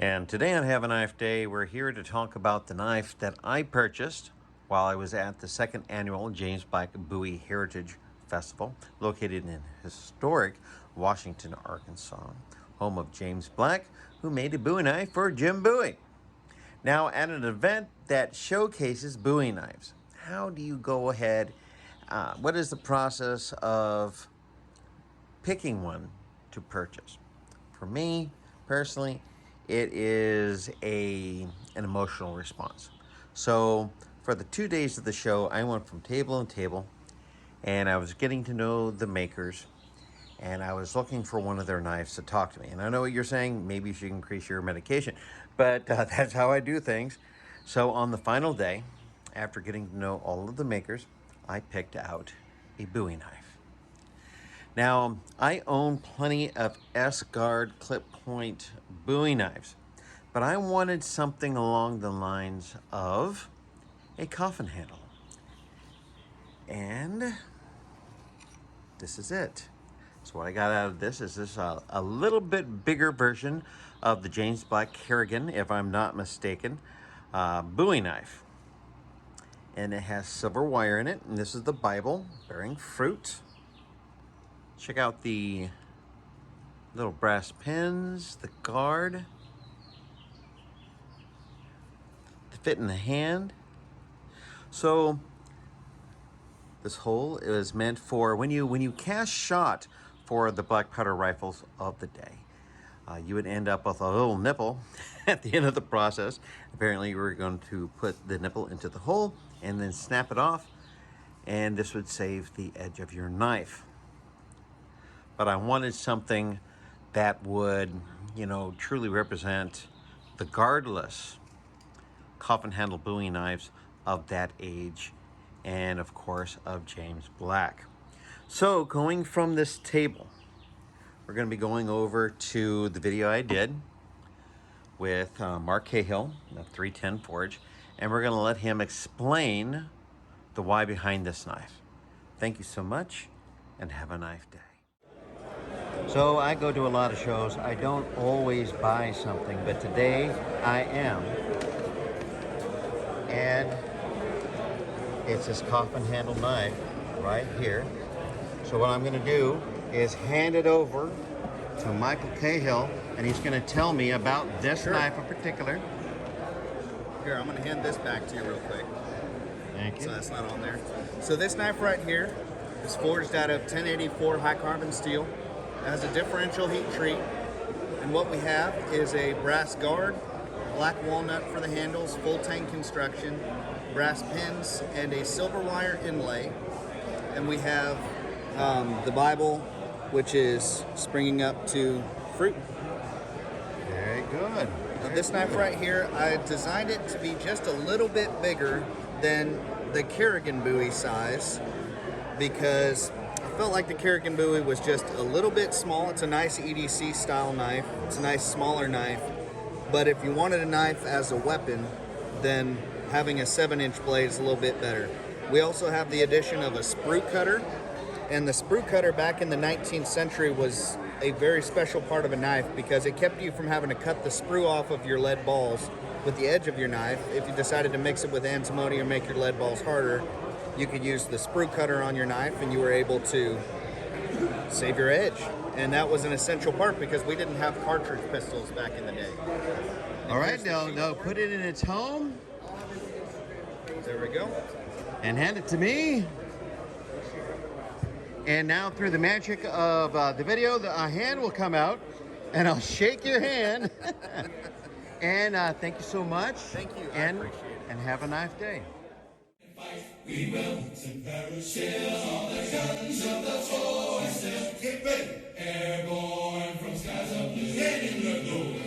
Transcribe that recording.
And today on Have a Knife Day, we're here to talk about the knife that I purchased while I was at the second annual James Black Bowie Heritage Festival, located in historic Washington, Arkansas, home of James Black, who made a Bowie knife for Jim Bowie. Now, at an event that showcases Bowie knives, how do you go ahead? What is the process of picking one to purchase? For me, personally, it is an emotional response. So for the 2 days of the show, I went from table to table, and I was getting to know the makers, and I was looking for one of their knives to talk to me. And I know what you're saying, maybe you should increase your medication, but that's how I do things. So on the final day, after getting to know all of the makers, I picked out a Bowie knife. Now, I own plenty of S-Guard clip point Bowie knives, but I wanted something along the lines of a coffin handle. And this is it. So what I got out of this is a little bit bigger version of the James Black Kerrigan, if I'm not mistaken, Bowie knife. And it has silver wire in it, and this is the Bible bearing fruit. Check out the little brass pins, the guard, the fit in the hand. So this hole is meant for when you cast shot for the black powder rifles of the day. You would end up with a little nipple at the end of the process. Apparently, we're going to put the nipple into the hole and then snap it off, and this would save the edge of your knife. But I wanted something that would, truly represent the guardless coffin handle Bowie knives of that age, and of course of James Black. So going from this table, we're going to be going over to the video I did with Mark Kahil of 310 Forge, and we're going to let him explain the why behind this knife. Thank you so much, and have a knife day. So I go to a lot of shows. I don't always buy something, but today I am. And it's this coffin handle knife right here. So what I'm going to do is hand it over to Michael Kahil, and he's going to tell me about this knife in particular. Here, I'm going to hand this back to you real quick. Thank you. So that's not on there. So this knife right here is forged out of 1084 high carbon steel. It has a differential heat treat, and what we have is a brass guard, black walnut for the handles, full tank construction, brass pins, and a silver wire inlay. And we have the Bible, which is springing up to fruit. Very good. This knife right here, I designed it to be just a little bit bigger than the Kerrigan Bowie size, because I felt like the Kerrigan Bowie was just a little bit small. It's a nice EDC style knife. It's a nice smaller knife. But if you wanted a knife as a weapon, then having a 7-inch blade is a little bit better. We also have the addition of a sprue cutter. And the sprue cutter back in the 19th century was a very special part of a knife because it kept you from having to cut the sprue off of your lead balls with the edge of your knife. If you decided to mix it with antimony or make your lead balls harder, you could use the sprue cutter on your knife and you were able to save your edge. And that was an essential part because we didn't have cartridge pistols back in the day. All right, now put it in its home. There we go. And hand it to me. And now through the magic of the video, a hand will come out and I'll shake your hand. And thank you so much. Thank you. And, I appreciate it. And have a nice day. We will send parachutes on the guns of the forces. Get ready. Airborne from skies of blue. Get in the glow.